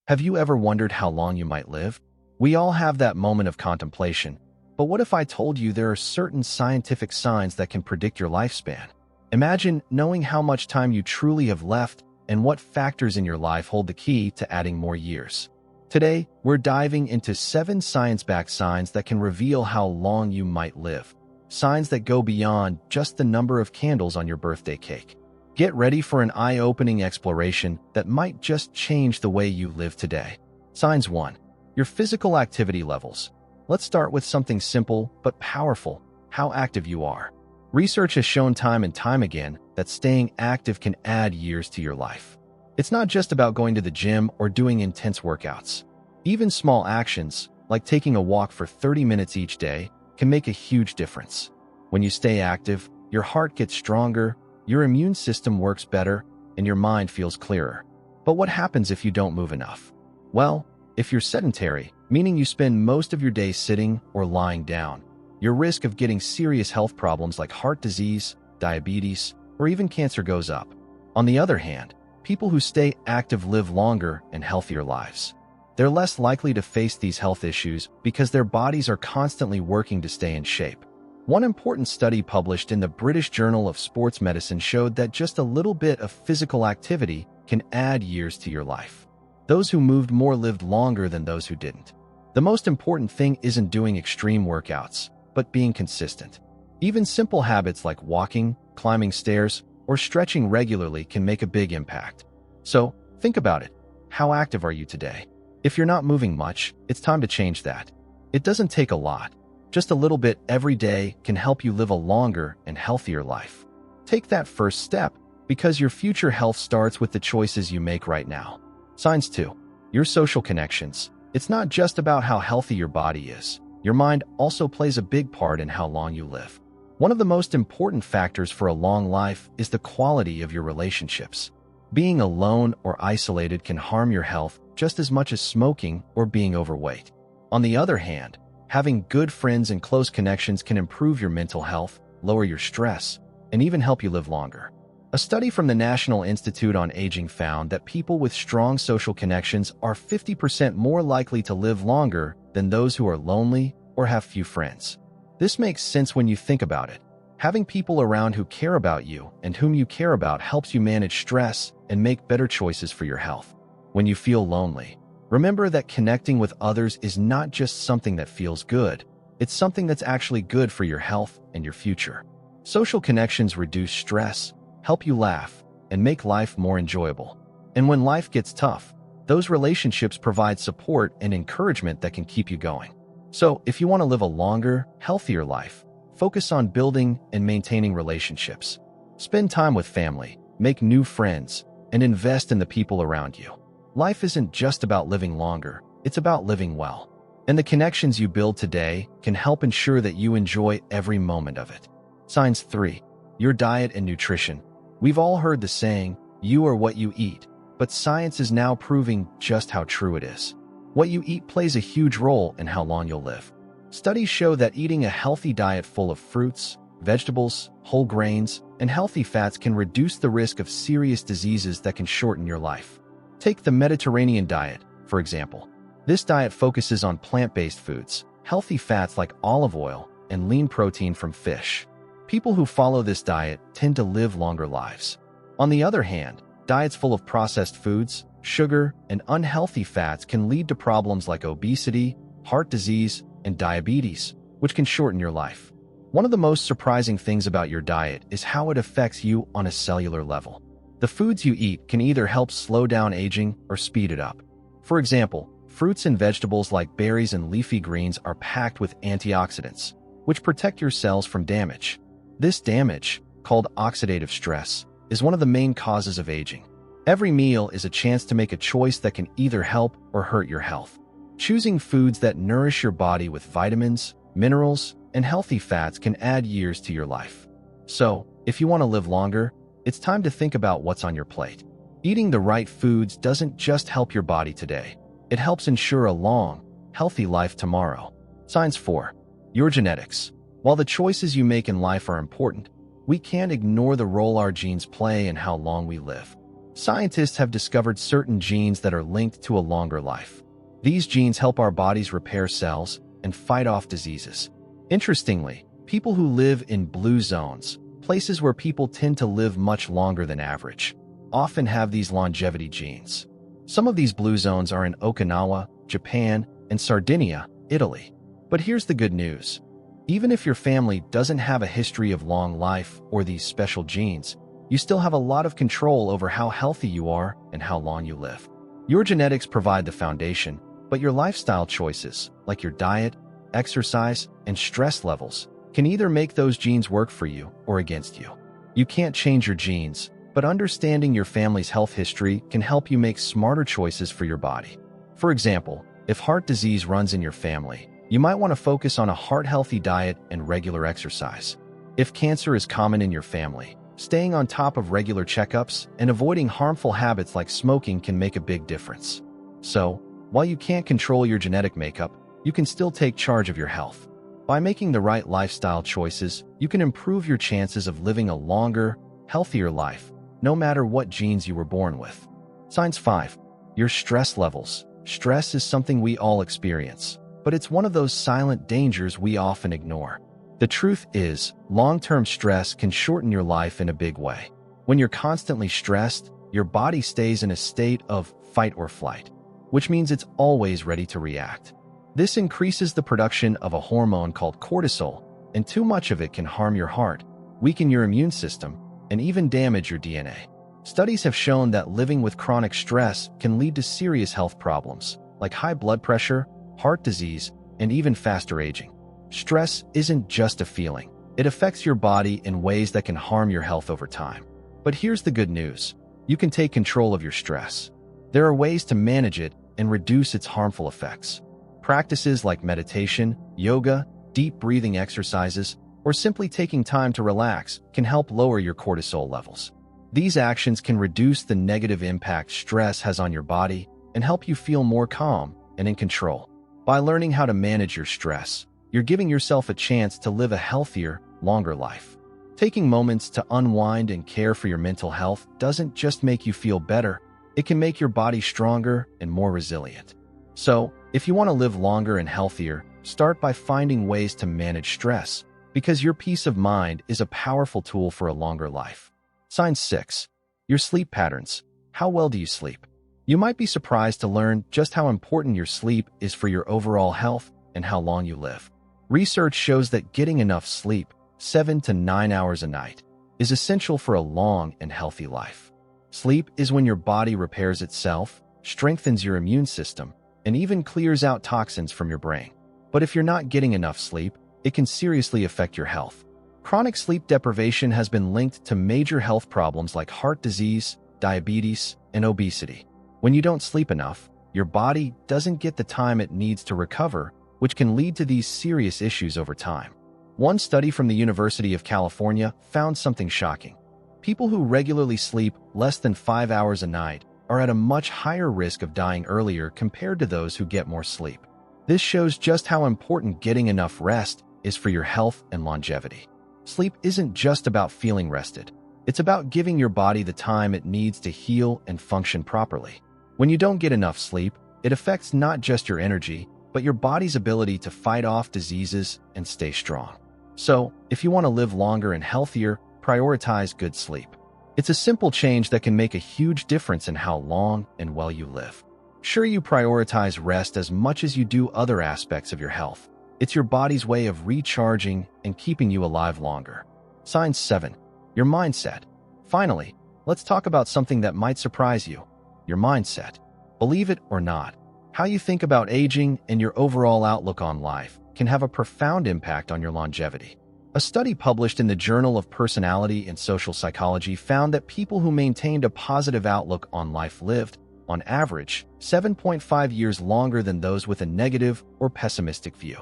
Have you ever wondered how long you might live? We all have that moment of contemplation. But what if I told you there are certain scientific signs that can predict your lifespan? Imagine knowing how much time you truly have left and what factors in your life hold the key to adding more years. Today, we're diving into 7 science-backed signs that can reveal how long you might live. Signs that go beyond just the number of candles on your birthday cake. Get ready for an eye-opening exploration that might just change the way you live today. Signs 1. Your physical activity levels. Let's start with something simple but powerful: how active you are. Research has shown time and time again that staying active can add years to your life. It's not just about going to the gym or doing intense workouts. Even small actions, like taking a walk for 30 minutes each day, can make a huge difference. When you stay active, your heart gets stronger, your immune system works better, and your mind feels clearer. But what happens if you don't move enough? Well, if you're sedentary, meaning you spend most of your day sitting or lying down, your risk of getting serious health problems like heart disease, diabetes, or even cancer goes up. On the other hand, people who stay active live longer and healthier lives. They're less likely to face these health issues because their bodies are constantly working to stay in shape. One important study published in the British Journal of Sports Medicine showed that just a little bit of physical activity can add years to your life. Those who moved more lived longer than those who didn't. The most important thing isn't doing extreme workouts, but being consistent. Even simple habits like walking, climbing stairs, or stretching regularly can make a big impact. So, think about it. How active are you today? If you're not moving much, it's time to change that. It doesn't take a lot. Just a little bit every day can help you live a longer and healthier life. Take that first step, because your future health starts with the choices you make right now. Signs 2. Your social connections. It's not just about how healthy your body is. Your mind also plays a big part in how long you live. One of the most important factors for a long life is the quality of your relationships. Being alone or isolated can harm your health just as much as smoking or being overweight. On the other hand, having good friends and close connections can improve your mental health, lower your stress, and even help you live longer. A study from the National Institute on Aging found that people with strong social connections are 50% more likely to live longer than those who are lonely or have few friends. This makes sense when you think about it. Having people around who care about you and whom you care about helps you manage stress and make better choices for your health. When you feel lonely, remember that connecting with others is not just something that feels good, it's something that's actually good for your health and your future. Social connections reduce stress, help you laugh, and make life more enjoyable. And when life gets tough, those relationships provide support and encouragement that can keep you going. So, if you want to live a longer, healthier life, focus on building and maintaining relationships. Spend time with family, make new friends, and invest in the people around you. Life isn't just about living longer, it's about living well. And the connections you build today can help ensure that you enjoy every moment of it. Signs 3. Your diet and nutrition. We've all heard the saying, you are what you eat, but science is now proving just how true it is. What you eat plays a huge role in how long you'll live. Studies show that eating a healthy diet full of fruits, vegetables, whole grains, and healthy fats can reduce the risk of serious diseases that can shorten your life. Take the Mediterranean diet, for example. This diet focuses on plant-based foods, healthy fats like olive oil, and lean protein from fish. People who follow this diet tend to live longer lives. On the other hand, diets full of processed foods, sugar, and unhealthy fats can lead to problems like obesity, heart disease, and diabetes, which can shorten your life. One of the most surprising things about your diet is how it affects you on a cellular level. The foods you eat can either help slow down aging or speed it up. For example, fruits and vegetables like berries and leafy greens are packed with antioxidants, which protect your cells from damage. This damage, called oxidative stress, is one of the main causes of aging. Every meal is a chance to make a choice that can either help or hurt your health. Choosing foods that nourish your body with vitamins, minerals, and healthy fats can add years to your life. So, if you want to live longer, it's time to think about what's on your plate. Eating the right foods doesn't just help your body today. It helps ensure a long, healthy life tomorrow. Signs 4. Your genetics. While the choices you make in life are important, we can't ignore the role our genes play in how long we live. Scientists have discovered certain genes that are linked to a longer life. These genes help our bodies repair cells and fight off diseases. Interestingly, people who live in blue zones, places where people tend to live much longer than average, often have these longevity genes. Some of these blue zones are in Okinawa, Japan, and Sardinia, Italy. But here's the good news. Even if your family doesn't have a history of long life or these special genes, you still have a lot of control over how healthy you are and how long you live. Your genetics provide the foundation, but your lifestyle choices, like your diet, exercise, and stress levels, can either make those genes work for you or against you. You can't change your genes, but understanding your family's health history can help you make smarter choices for your body. For example, if heart disease runs in your family, you might want to focus on a heart-healthy diet and regular exercise. If cancer is common in your family, staying on top of regular checkups and avoiding harmful habits like smoking can make a big difference. So, while you can't control your genetic makeup, you can still take charge of your health. By making the right lifestyle choices, you can improve your chances of living a longer, healthier life, no matter what genes you were born with. Signs 5. Your stress levels. Stress is something we all experience, but it's one of those silent dangers we often ignore. The truth is, long-term stress can shorten your life in a big way. When you're constantly stressed, your body stays in a state of fight or flight, which means it's always ready to react. This increases the production of a hormone called cortisol, and too much of it can harm your heart, weaken your immune system, and even damage your DNA. Studies have shown that living with chronic stress can lead to serious health problems, like high blood pressure, heart disease, and even faster aging. Stress isn't just a feeling. It affects your body in ways that can harm your health over time. But here's the good news. You can take control of your stress. There are ways to manage it and reduce its harmful effects. Practices like meditation, yoga, deep breathing exercises, or simply taking time to relax can help lower your cortisol levels. These actions can reduce the negative impact stress has on your body and help you feel more calm and in control. By learning how to manage your stress, you're giving yourself a chance to live a healthier, longer life. Taking moments to unwind and care for your mental health doesn't just make you feel better, it can make your body stronger and more resilient. So, if you want to live longer and healthier, start by finding ways to manage stress, because your peace of mind is a powerful tool for a longer life. Sign 6. Your sleep patterns. How well do you sleep? You might be surprised to learn just how important your sleep is for your overall health and how long you live. Research shows that getting enough sleep, 7 to 9 hours a night, is essential for a long and healthy life. Sleep is when your body repairs itself, strengthens your immune system, and even clears out toxins from your brain. But if you're not getting enough sleep, it can seriously affect your health. Chronic sleep deprivation has been linked to major health problems like heart disease, diabetes, and obesity. When you don't sleep enough, your body doesn't get the time it needs to recover, which can lead to these serious issues over time. One study from the University of California found something shocking. People who regularly sleep less than 5 hours a night are at a much higher risk of dying earlier compared to those who get more sleep. This shows just how important getting enough rest is for your health and longevity. Sleep isn't just about feeling rested. It's about giving your body the time it needs to heal and function properly. When you don't get enough sleep, it affects not just your energy, but your body's ability to fight off diseases and stay strong. So, if you want to live longer and healthier, prioritize good sleep. It's a simple change that can make a huge difference in how long and well you live. Sure, you prioritize rest as much as you do other aspects of your health. It's your body's way of recharging and keeping you alive longer. Sign 7. Your mindset. Finally, let's talk about something that might surprise you. Your mindset. Believe it or not, how you think about aging and your overall outlook on life can have a profound impact on your longevity. A study published in the Journal of Personality and Social Psychology found that people who maintained a positive outlook on life lived, on average, 7.5 years longer than those with a negative or pessimistic view.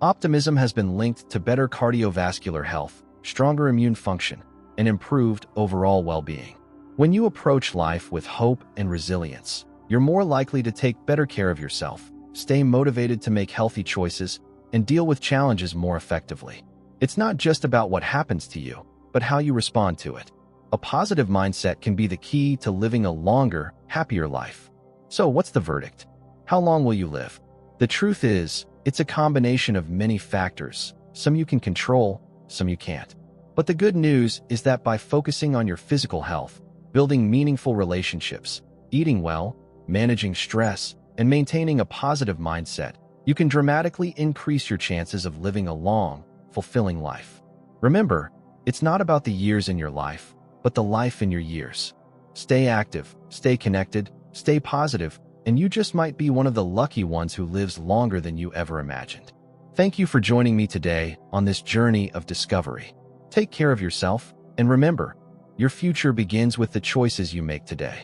Optimism has been linked to better cardiovascular health, stronger immune function, and improved overall well-being. When you approach life with hope and resilience, you're more likely to take better care of yourself, stay motivated to make healthy choices, and deal with challenges more effectively. It's not just about what happens to you, but how you respond to it. A positive mindset can be the key to living a longer, happier life. So what's the verdict? How long will you live? The truth is, it's a combination of many factors. Some you can control, some you can't. But the good news is that by focusing on your physical health, building meaningful relationships, eating well, managing stress, and maintaining a positive mindset, you can dramatically increase your chances of living a long, fulfilling life. Remember, it's not about the years in your life, but the life in your years. Stay active, stay connected, stay positive, and you just might be one of the lucky ones who lives longer than you ever imagined. Thank you for joining me today on this journey of discovery. Take care of yourself, and remember, your future begins with the choices you make today.